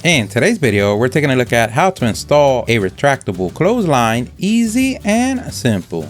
In today's video, we're taking a look at how to install a retractable clothesline, easy and simple.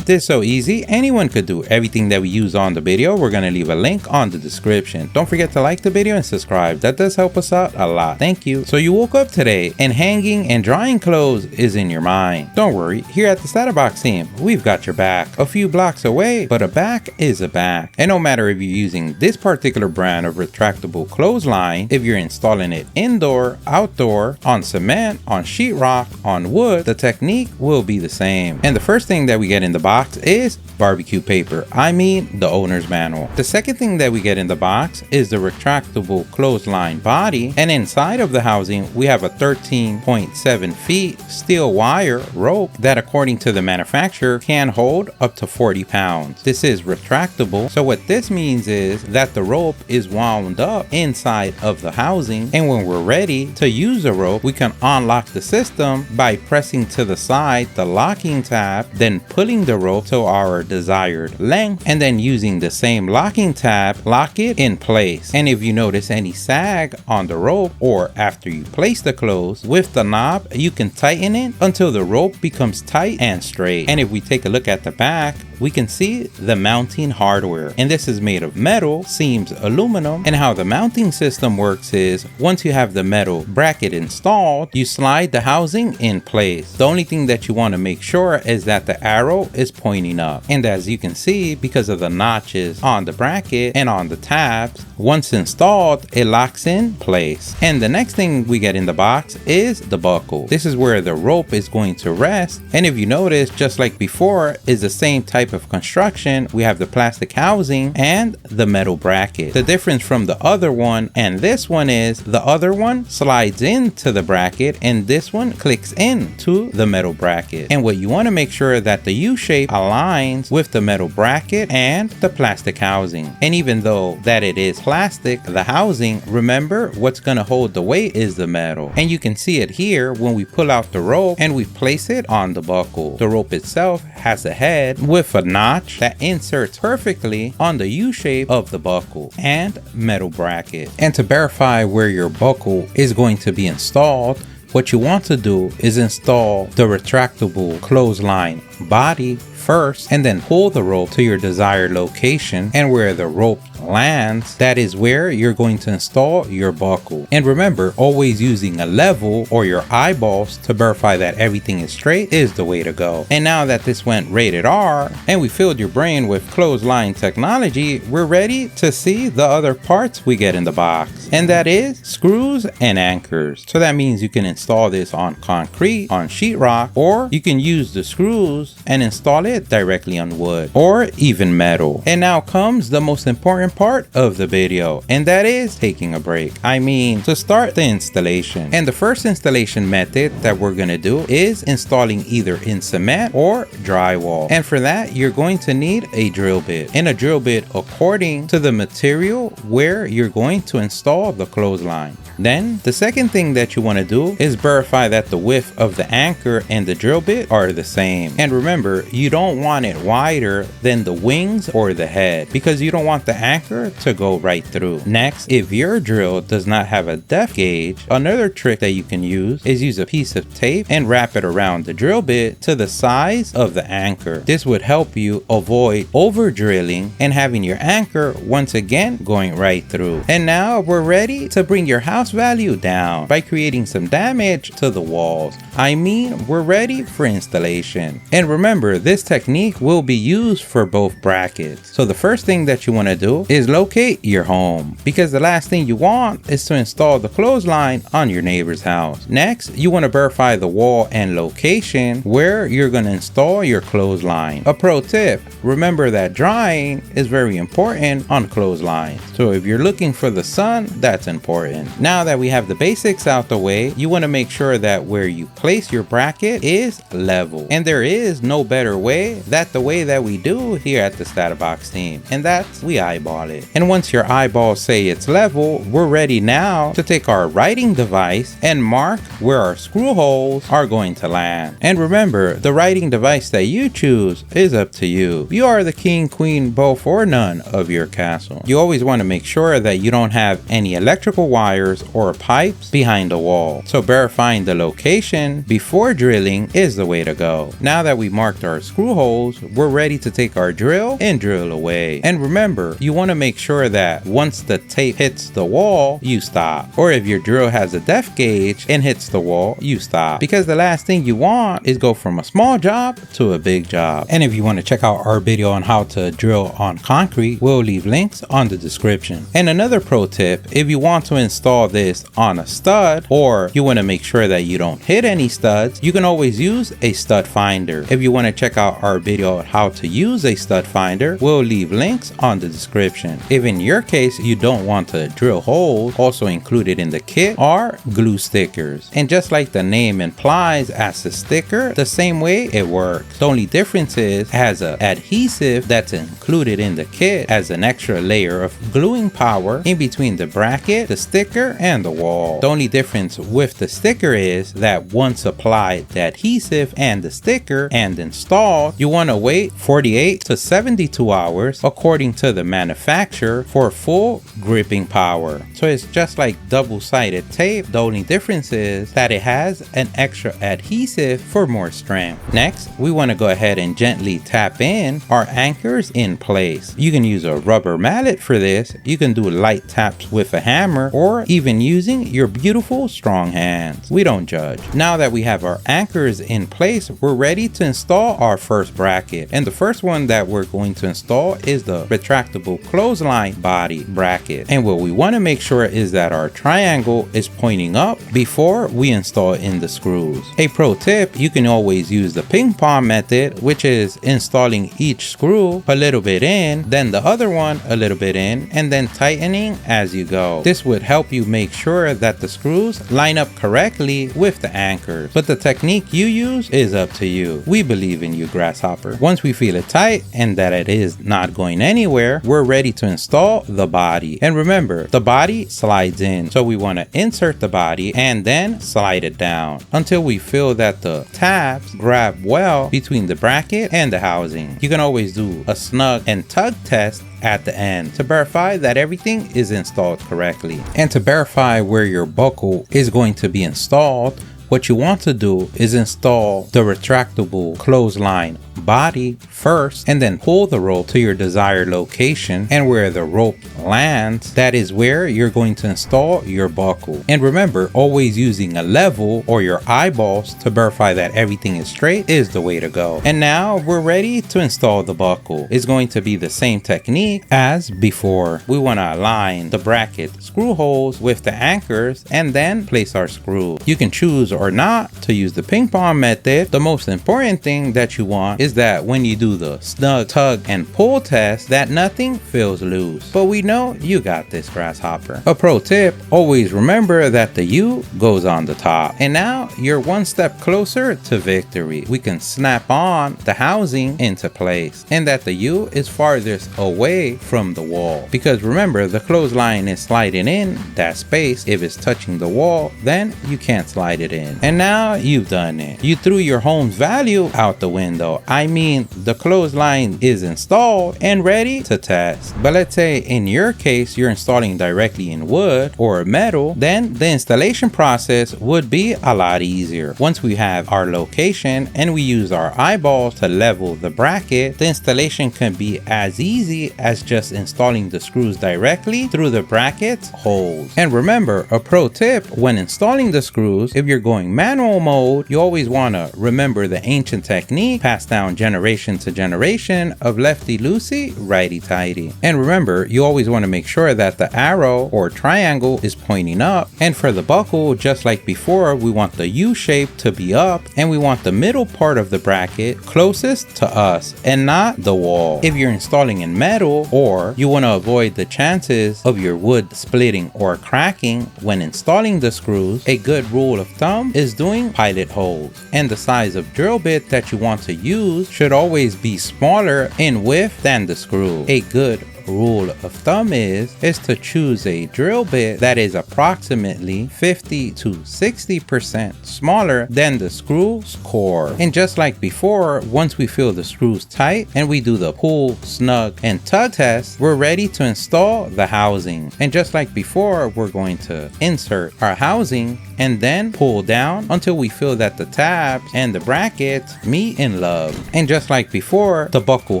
This is so easy, anyone could do everything that we use on the video. We're going to leave a link on the description. Don't forget to like the video and subscribe. That does help us out a lot. Thank you. So you woke up today and hanging and drying clothes is in your mind. Don't worry, here at the StatUpBox team, we've got your back. A few blocks away, but a back is a back. And no matter if you're using this particular brand of retractable clothesline, if you're installing it indoor, outdoor, on cement, on sheetrock, on wood, the technique will be the same. And the first thing that we get in the box is barbecue paper. I mean the owner's manual. The second thing that we get in the box is the retractable clothesline body, and inside of the housing we have a 13.7 feet steel wire rope that, according to the manufacturer, can hold up to 40 pounds. This is retractable, so what this means is that the rope is wound up inside of the housing, and when we're ready to use the rope, we can unlock the system by pressing to the side the locking tab, then pulling the rope to our desired length, and then using the same locking tab, lock it in place. And if you notice any sag on the rope or after you place the clothes, with the knob you can tighten it until the rope becomes tight and straight. And if we take a look at the back, we can see the mounting hardware, and this is made of metal, seams aluminum. And how the mounting system works is, once you have the metal bracket installed, you slide the housing in place. The only thing that you want to make sure is that the arrow is pointing up, and as you can see, because of the notches on the bracket and on the tabs, once installed it locks in place. And the next thing we get in the box is the buckle. This is where the rope is going to rest, and if you notice, just like before, is the same type of construction. We have the plastic housing and the metal bracket. The difference from the other one and this one is the other one slides into the bracket and this one clicks into the metal bracket. And what you want to make sure that the U shape aligns with the metal bracket and the plastic housing. And even though that it is plastic, the housing, remember, what's going to hold the weight is the metal. And you can see it here when we pull out the rope and we place it on the buckle. The rope itself has a head with a notch that inserts perfectly on the U shape of the buckle and metal bracket. And to verify where your buckle is going to be installed, what you want to do is install the retractable clothesline body first, and then pull the rope to your desired location, and where the rope lands, that is where you're going to install your buckle. And remember, always using a level or your eyeballs to verify that everything is straight is the way to go. And now that this went rated R and we filled your brain with clothesline technology, we're ready to see the other parts we get in the box, and that is screws and anchors. So that means you can install this on concrete, on sheetrock, or you can use the screws and install it directly on wood or even metal. And now comes the most important part of the video, and that is taking a break. I mean, to start the installation. And the first installation method that we're going to do is installing either in cement or drywall. And for that, you're going to need a drill bit, and a drill bit according to the material where you're going to install the clothesline. Then the second thing that you want to do is verify that the width of the anchor and the drill bit are the same. And remember, you don't want it wider than the wings or the head, because you don't want the anchor to go right through. Next, if your drill does not have a depth gauge, another trick that you can use is a piece of tape and wrap it around the drill bit to the size of the anchor. This would help you avoid over drilling and having your anchor once again going right through. And now we're ready to bring your house value down by creating some damage to the walls. I mean, we're ready for installation. And remember, this technique will be used for both brackets. So the first thing that you want to do is locate your home, because the last thing you want is to install the clothesline on your neighbor's house. Next, you want to verify the wall and location where you're going to install your clothesline. A pro tip, remember that drying is very important on clotheslines. So if you're looking for the sun, that's important. Now that we have the basics out the way, you want to make sure that where you place your bracket is level. And there is no better way than the way that we do here at the StatUpBox team, and that's we eyeball eyeball it. And once your eyeballs say it's level, we're ready now to take our writing device and mark where our screw holes are going to land. And remember, the writing device that you choose is up to you. You are the king, queen, both or none of your castle. You always want to make sure that you don't have any electrical wires or pipes behind the wall. So verifying the location before drilling is the way to go. Now that we marked our screw holes, we're ready to take our drill and drill away. And remember, you want to make sure that once the tape hits the wall, you stop. Or if your drill has a depth gauge and hits the wall, you stop. Because the last thing you want is go from a small job to a big job. And if you want to check out our video on how to drill on concrete, we'll leave links on the description. And another pro tip, if you want to install this on a stud, or you want to make sure that you don't hit any studs, you can always use a stud finder. If you want to check out our video on how to use a stud finder, we'll leave links on the description. If in your case you don't want to drill holes, also included in the kit are glue stickers. And just like the name implies, as a sticker, the same way it works. The only difference is it has an adhesive that's included in the kit as an extra layer of gluing power in between the bracket, the sticker, and the wall. The only difference with the sticker is that once applied the adhesive and the sticker and installed, you want to wait 48 to 72 hours according to the manufacturer for full gripping power. So it's just like double-sided tape. The only difference is that it has an extra adhesive for more strength. Next, we want to go ahead and gently tap in our anchors in place. You can use a rubber mallet for this. You can do light taps with a hammer, or even using your beautiful strong hands. We don't judge. Now that we have our anchors in place, we're ready to install our first bracket. And the first one that we're going to install is the retractable clothesline body bracket. And what we want to make sure is that our triangle is pointing up before we install in the screws. A pro tip, you can always use the ping pong method, which is installing each screw a little bit in, then the other one a little bit in, and then tightening as you go. This would help you make sure that the screws line up correctly with the anchors. But the technique you use is up to you. We believe in you, Grasshopper. Once we feel it tight and that it is not going anywhere, we're ready to install the body. And remember, the body slides in, so we want to insert the body and then slide it down until we feel that the tabs grab well between the bracket and the housing. You can always do a snug and tug test at the end to verify that everything is installed correctly. And to verify where your buckle is going to be installed, what you want to do is install the retractable clothesline body first, and then pull the rope to your desired location, and where the rope lands, that is where you're going to install your buckle. And remember, always using a level or your eyeballs to verify that everything is straight is the way to go. And now we're ready to install the buckle. It's going to be the same technique as before. We want to align the bracket screw holes with the anchors and then place our screw. You can choose or not to use the ping pong method. The most important thing that you want is that when you do the snug, tug, and pull test, that nothing feels loose. But we know you got this, Grasshopper. A pro tip, always remember that the U goes on the top. And now you're one step closer to victory. We can snap on the housing into place, and that the U is farthest away from the wall. Because remember, the clothesline is sliding in that space. If it's touching the wall, then you can't slide it in. And now you've done it. You threw your home's value out the window. I mean, the clothesline is installed and ready to test. But let's say in your case, you're installing directly in wood or metal, then the installation process would be a lot easier. Once we have our location and we use our eyeballs to level the bracket, the installation can be as easy as just installing the screws directly through the bracket's holes. And remember, a pro tip, when installing the screws, if you're going manual mode, you always want to remember the ancient technique passed down generation to generation of lefty loosey, righty tighty. And remember, you always want to make sure that the arrow or triangle is pointing up. And for the buckle, just like before, we want the U shape to be up, and we want the middle part of the bracket closest to us and not the wall. If you're installing in metal, or you want to avoid the chances of your wood splitting or cracking when installing the screws, a good rule of thumb is doing pilot holes. And the size of drill bit that you want to use should always be smaller in width than the screw. A good rule of thumb is to choose a drill bit that is approximately 50 to 60% smaller than the screw's core. And just like before, once we feel the screws tight and we do the pull, snug, and tug test, we're ready to install the housing. And just like before, we're going to insert our housing and then pull down until we feel that the tabs and the brackets meet in love. And just like before, the buckle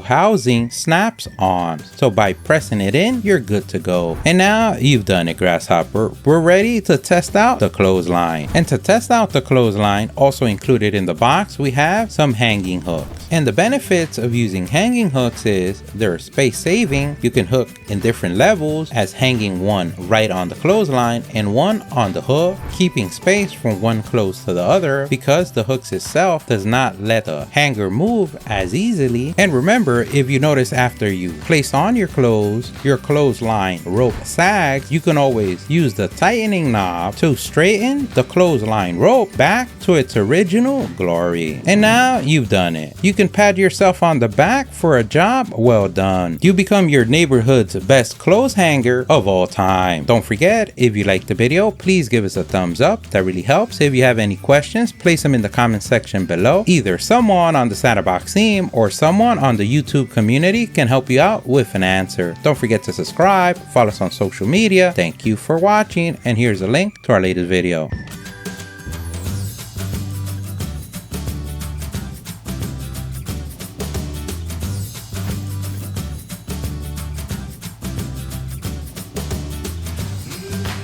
housing snaps on. So by pressing it in, you're good to go. And now you've done it, Grasshopper. We're ready to test out the clothesline. And to test out the clothesline, also included in the box, we have some hanging hooks. And the benefits of using hanging hooks is they're space saving. You can hook in different levels, as hanging one right on the clothesline and one on the hook, keeping space from one clothes to the other because the hooks itself does not let the hanger move as easily. And remember, if you notice after you place on your clothesline rope sags, you can always use the tightening knob to straighten the clothesline rope back to its original glory. And now you've done it. You can pat yourself on the back for a job well done. You become your neighborhood's best clothes hanger of all time. Don't forget, if you liked the video, please give us a thumbs up. That really helps. If you have any questions, place them in the comment section below. Either someone on the StatUpBox team or someone on the YouTube community can help you out with an answer. Don't forget to subscribe, follow us on social media. Thank you for watching, and here's a link to our latest video.